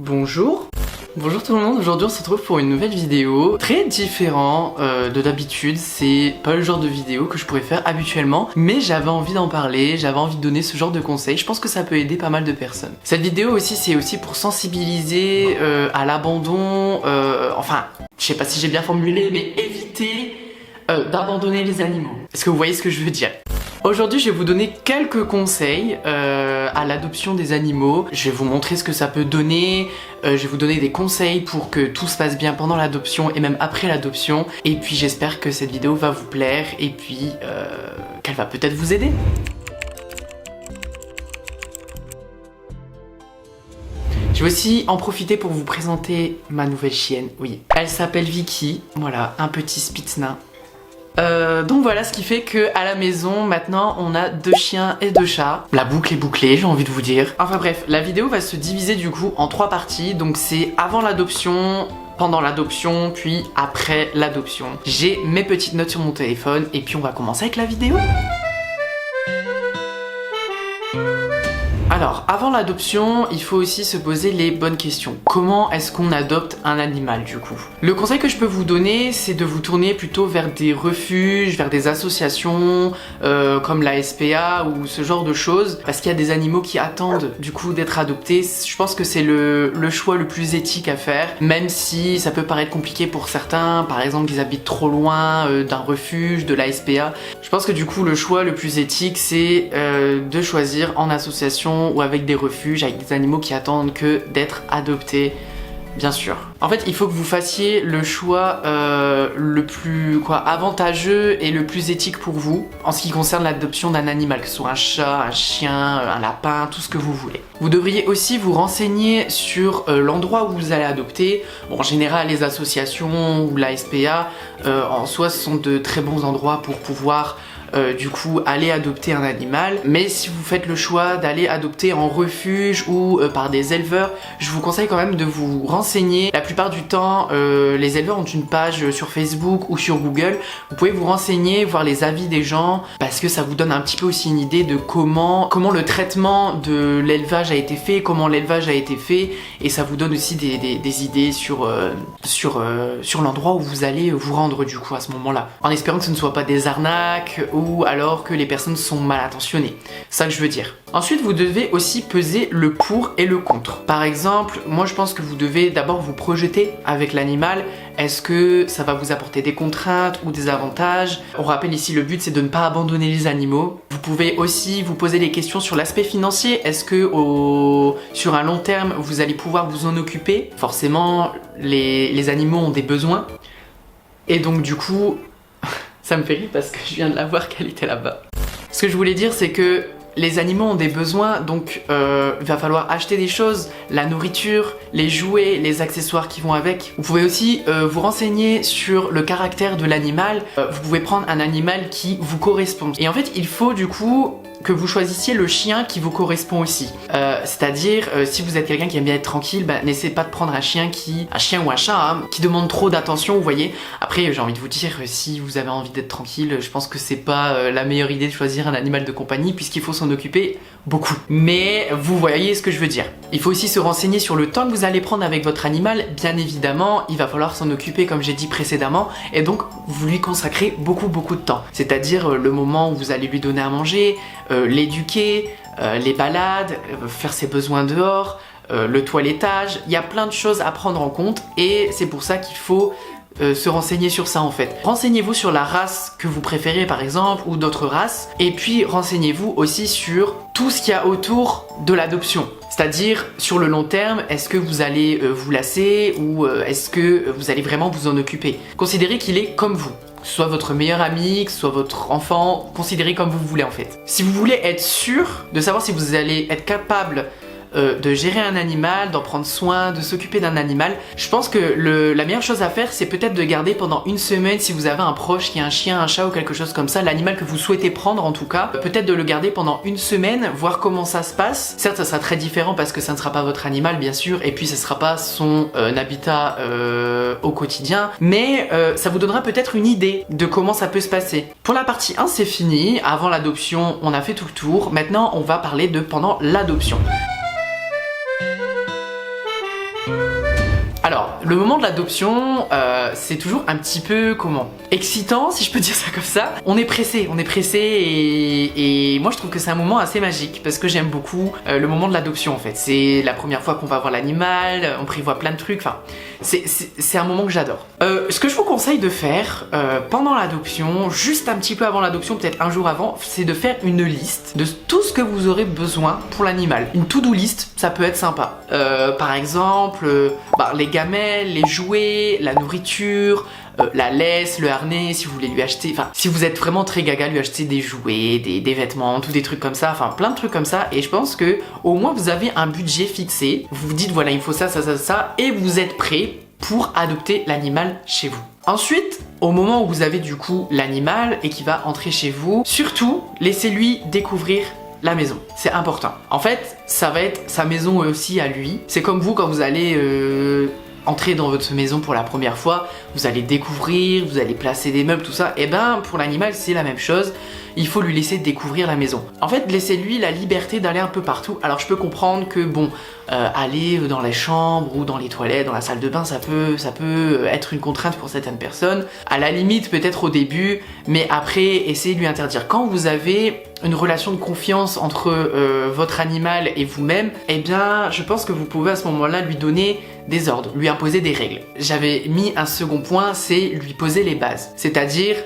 Bonjour. Bonjour tout le monde, aujourd'hui on se retrouve pour une nouvelle vidéo très différent de d'habitude. C'est pas le genre de vidéo que je pourrais faire habituellement, mais j'avais envie d'en parler, j'avais envie de donner ce genre de conseils. Je pense que ça peut aider pas mal de personnes. Cette vidéo aussi, c'est aussi pour sensibiliser à l'abandon, enfin, je sais pas si j'ai bien formulé, mais éviter d'abandonner les animaux. Est-ce que vous voyez ce que je veux dire? Aujourd'hui, je vais vous donner quelques conseils à l'adoption des animaux. Je vais vous montrer ce que ça peut donner. Je vais vous donner des conseils pour que tout se passe bien pendant l'adoption et même après l'adoption. Et puis j'espère que cette vidéo va vous plaire et puis qu'elle va peut-être vous aider. Je vais aussi en profiter pour vous présenter ma nouvelle chienne. Oui, elle s'appelle Vicky. Voilà, un petit spitz nain. Donc voilà, ce qui fait que à la maison maintenant on a 2 chiens et 2 chats. La boucle est bouclée, j'ai envie de vous dire. Enfin bref, la vidéo va se diviser du coup en 3 parties. Donc c'est avant l'adoption, pendant l'adoption, puis après l'adoption. J'ai mes petites notes sur mon téléphone et puis on va commencer avec la vidéo. Alors, avant l'adoption, il faut aussi se poser les bonnes questions. Comment est-ce qu'on adopte un animal du coup? Le conseil que je peux vous donner, c'est de vous tourner plutôt vers des refuges, vers des associations comme la SPA ou ce genre de choses, parce qu'il y a des animaux qui attendent du coup d'être adoptés. Je pense que c'est le choix le plus éthique à faire, même si ça peut paraître compliqué pour certains, par exemple qu'ils habitent trop loin d'un refuge, de la SPA. Je pense que du coup le choix le plus éthique, c'est de choisir en association ou avec des refuges, avec des animaux qui attendent que d'être adoptés, bien sûr. En fait, il faut que vous fassiez le choix le plus avantageux et le plus éthique pour vous en ce qui concerne l'adoption d'un animal, que ce soit un chat, un chien, un lapin, tout ce que vous voulez. Vous devriez aussi vous renseigner sur l'endroit où vous allez adopter. Bon, en général, les associations ou la SPA, en soi, ce sont de très bons endroits pour pouvoir du coup aller adopter un animal. Mais si vous faites le choix d'aller adopter en refuge ou par des éleveurs, je vous conseille quand même de vous renseigner. La plupart du temps, les éleveurs ont une page sur Facebook ou sur Google. Vous pouvez vous renseigner, voir les avis des gens, parce que ça vous donne un petit peu aussi une idée de comment le traitement de l'élevage a été fait, comment l'élevage a été fait, et ça vous donne aussi des idées sur l'endroit où vous allez vous rendre du coup à ce moment-là, en espérant que ce ne soit pas des arnaques ou alors que les personnes sont mal intentionnées. C'est ça que je veux dire. Ensuite, vous devez aussi peser le pour et le contre. Par exemple, moi je pense que vous devez d'abord vous projeter avec l'animal. Est-ce que ça va vous apporter des contraintes ou des avantages? On rappelle ici, le but c'est de ne pas abandonner les animaux. Vous pouvez aussi vous poser des questions sur l'aspect financier. Est-ce que sur un long terme, vous allez pouvoir vous en occuper? Forcément, les animaux ont des besoins. Et donc du coup, ça me fait rire parce que je viens de la voir qu'elle était là-bas. Ce que je voulais dire, c'est que les animaux ont des besoins, donc il va falloir acheter des choses, la nourriture, les jouets, les accessoires qui vont avec. Vous pouvez aussi vous renseigner sur le caractère de l'animal. Vous pouvez prendre un animal qui vous correspond. Et en fait, il faut du coup que vous choisissiez le chien qui vous correspond aussi. C'est-à-dire, si vous êtes quelqu'un qui aime bien être tranquille, n'essayez pas de prendre un chien ou un chat hein, qui demande trop d'attention, vous voyez. Après, j'ai envie de vous dire, si vous avez envie d'être tranquille, je pense que c'est pas la meilleure idée de choisir un animal de compagnie, puisqu'il faut s'en occuper beaucoup. Mais vous voyez ce que je veux dire. Il faut aussi se renseigner sur le temps que vous allez prendre avec votre animal. Bien évidemment, il va falloir s'en occuper comme j'ai dit précédemment, et donc vous lui consacrez beaucoup de temps. C'est-à-dire le moment où vous allez lui donner à manger, l'éduquer, les balades, faire ses besoins dehors, le toilettage. Il y a plein de choses à prendre en compte et c'est pour ça qu'il faut se renseigner sur ça en fait. Renseignez-vous sur la race que vous préférez par exemple ou d'autres races, et puis renseignez-vous aussi sur tout ce qu'il y a autour de l'adoption. C'est-à-dire sur le long terme, est-ce que vous allez vous lasser ou est-ce que vous allez vraiment vous en occuper? Considérez qu'il est comme vous. Que ce soit votre meilleur ami, que ce soit votre enfant, considérez comme vous voulez en fait. Si vous voulez être sûr de savoir si vous allez être capable de gérer un animal, d'en prendre soin, de s'occuper d'un animal, je pense que la meilleure chose à faire, c'est peut-être de garder pendant une semaine, si vous avez un proche qui a un chien, un chat ou quelque chose comme ça, l'animal que vous souhaitez prendre en tout cas, peut-être de le garder pendant une semaine, voir comment ça se passe. Certes, ça sera très différent parce que ça ne sera pas votre animal bien sûr, et puis ça sera pas son habitat au quotidien, mais ça vous donnera peut-être une idée de comment ça peut se passer. Pour la partie 1, c'est fini. Avant l'adoption, on a fait tout le tour. Maintenant, on va parler de pendant l'adoption. Alors, le moment de l'adoption, c'est toujours un petit peu, excitant, si je peux dire ça comme ça. On est pressé et moi je trouve que c'est un moment assez magique parce que j'aime beaucoup le moment de l'adoption en fait. C'est la première fois qu'on va voir l'animal, on prévoit plein de trucs, enfin, c'est un moment que j'adore. Ce que je vous conseille de faire pendant l'adoption, juste un petit peu avant l'adoption, peut-être un jour avant, c'est de faire une liste de tout ce que vous aurez besoin pour l'animal. Une to-do list, ça peut être sympa. Par exemple, les gamelles, les jouets, la nourriture, la laisse, le harnais, si vous voulez lui acheter, enfin si vous êtes vraiment très gaga, lui acheter des jouets, des vêtements, tous des trucs comme ça, enfin plein de trucs comme ça, et je pense que au moins vous avez un budget fixé, vous vous dites voilà il me faut ça, et vous êtes prêt pour adopter l'animal chez vous. Ensuite, au moment où vous avez du coup l'animal et qui va entrer chez vous, surtout laissez-lui découvrir la maison, c'est important. En fait, ça va être sa maison aussi à lui. C'est comme vous quand vous allez entrer dans votre maison pour la première fois, vous allez découvrir, vous allez placer des meubles, tout ça. Et ben pour l'animal c'est la même chose. Il faut lui laisser découvrir la maison. En fait, laissez-lui la liberté d'aller un peu partout. Alors je peux comprendre que aller dans les chambres ou dans les toilettes, dans la salle de bain, ça peut être une contrainte pour certaines personnes. À la limite peut-être au début, mais après essayez de lui interdire. Quand vous avez une relation de confiance entre votre animal et vous-même, eh bien je pense que vous pouvez à ce moment-là lui donner des ordres, lui imposer des règles. J'avais mis un second point, c'est lui poser les bases. C'est-à-dire,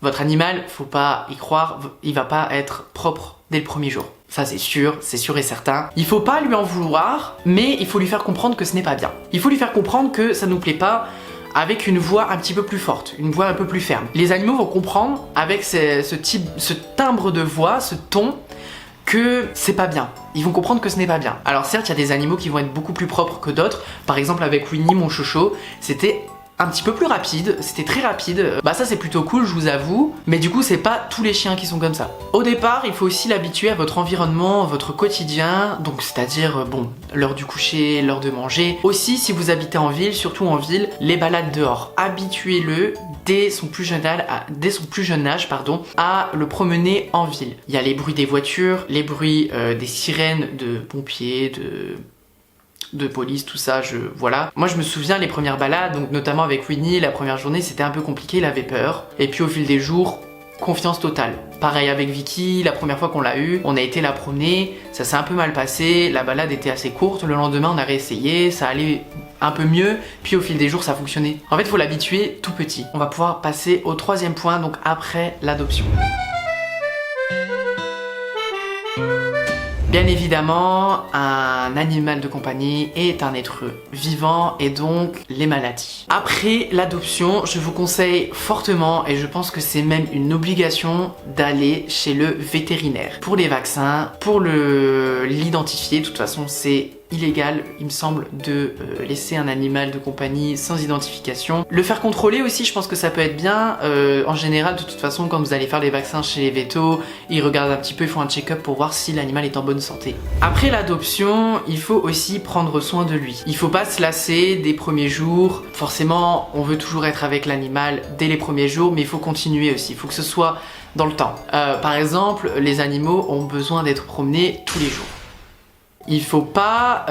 votre animal, faut pas y croire, il va pas être propre dès le premier jour. Ça c'est sûr et certain. Il faut pas lui en vouloir, mais il faut lui faire comprendre que ce n'est pas bien. Il faut lui faire comprendre que ça nous plaît pas avec une voix un petit peu plus forte, une voix un peu plus ferme. Les animaux vont comprendre avec ce timbre de voix, ce ton, que c'est pas bien. Ils vont comprendre que ce n'est pas bien. Alors certes, il y a des animaux qui vont être beaucoup plus propres que d'autres. Par exemple avec Winnie, mon chocho, c'était un petit peu plus rapide, c'était très rapide. Ça c'est plutôt cool, je vous avoue, mais du coup c'est pas tous les chiens qui sont comme ça. Au départ, il faut aussi l'habituer à votre environnement, votre quotidien, donc c'est-à-dire l'heure du coucher, l'heure de manger. Aussi si vous habitez en ville, surtout en ville, les balades dehors. Habituez-le dès son plus jeune âge, à le promener en ville. Il y a les bruits des voitures, les bruits des sirènes de pompiers, de police, tout ça, voilà. Moi je me souviens les premières balades, donc notamment avec Winnie, la première journée c'était un peu compliqué, il avait peur. Et puis au fil des jours, confiance totale. Pareil avec Vicky, la première fois qu'on l'a eu, on a été la promener, ça s'est un peu mal passé, la balade était assez courte, le lendemain on a réessayé, ça allait un peu mieux, puis au fil des jours ça fonctionnait. En fait il faut l'habituer tout petit. On va pouvoir passer au troisième point, donc après l'adoption. Bien évidemment, un animal de compagnie est un être vivant et donc les maladies. Après l'adoption, je vous conseille fortement, et je pense que c'est même une obligation, d'aller chez le vétérinaire. Pour les vaccins, pour l'identifier, de toute façon c'est illégal, il me semble, de laisser un animal de compagnie sans identification. Le faire contrôler aussi, je pense que ça peut être bien. En général, de toute façon, quand vous allez faire les vaccins chez les vétos, ils regardent un petit peu, ils font un check-up pour voir si l'animal est en bonne santé. Après l'adoption, il faut aussi prendre soin de lui. Il faut pas se lasser des premiers jours. Forcément, on veut toujours être avec l'animal dès les premiers jours, mais il faut continuer aussi. Il faut que ce soit dans le temps. Par exemple, les animaux ont besoin d'être promenés tous les jours. Il faut pas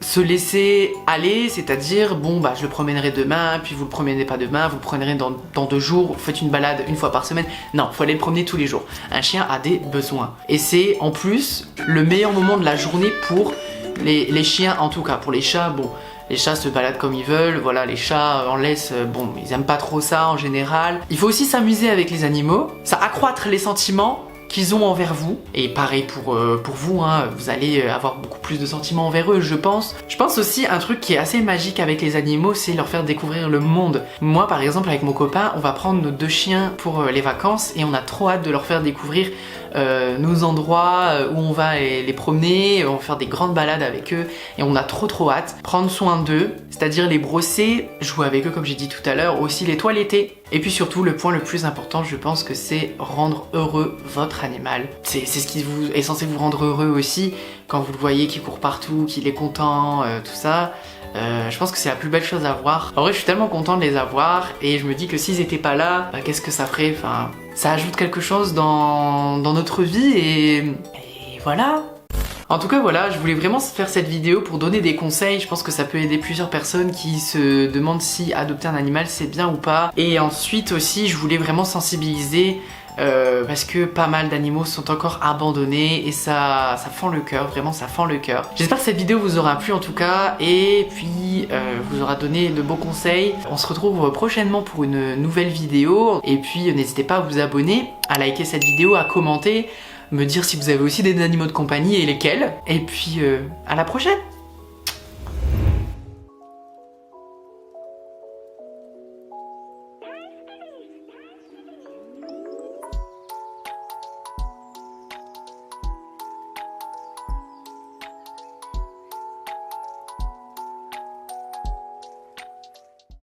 se laisser aller, c'est-à-dire je le promènerai demain, puis vous le promènerez pas demain, vous le promènerez dans 2 jours, vous faites une balade une fois par semaine. Non, faut aller le promener tous les jours. Un chien a des besoins. Et c'est en plus le meilleur moment de la journée pour les chiens, en tout cas. Pour les chats, les chats se baladent comme ils veulent, voilà, les chats en laisse, ils aiment pas trop ça en général. Il faut aussi s'amuser avec les animaux, ça accroître les sentiments qu'ils ont envers vous, et pareil pour vous, vous allez avoir beaucoup plus de sentiments envers eux, je pense. Je pense aussi un truc qui est assez magique avec les animaux, c'est leur faire découvrir le monde. Moi par exemple avec mon copain, on va prendre nos 2 chiens pour les vacances et on a trop hâte de leur faire découvrir nos endroits où on va les promener, on va faire des grandes balades avec eux et on a trop hâte. Prendre soin d'eux, c'est-à-dire les brosser, jouer avec eux comme j'ai dit tout à l'heure, aussi les toiletter. Et puis surtout le point le plus important, je pense que c'est rendre heureux votre animal. C'est ce qui est censé vous rendre heureux aussi, quand vous le voyez qui court partout, qu'il est content, tout ça. Je pense que c'est la plus belle chose à voir. En vrai je suis tellement content de les avoir et je me dis que s'ils étaient pas là, qu'est-ce que ça ferait, ça ajoute quelque chose dans notre vie et voilà. En tout cas voilà, je voulais vraiment faire cette vidéo pour donner des conseils. Je pense que ça peut aider plusieurs personnes qui se demandent si adopter un animal c'est bien ou pas. Et ensuite aussi je voulais vraiment sensibiliser parce que pas mal d'animaux sont encore abandonnés et ça fend le cœur, vraiment ça fend le cœur. J'espère que cette vidéo vous aura plu en tout cas et puis vous aura donné de beaux conseils. On se retrouve prochainement pour une nouvelle vidéo et puis n'hésitez pas à vous abonner, à liker cette vidéo, à commenter, me dire si vous avez aussi des animaux de compagnie et lesquels. Et puis à la prochaine!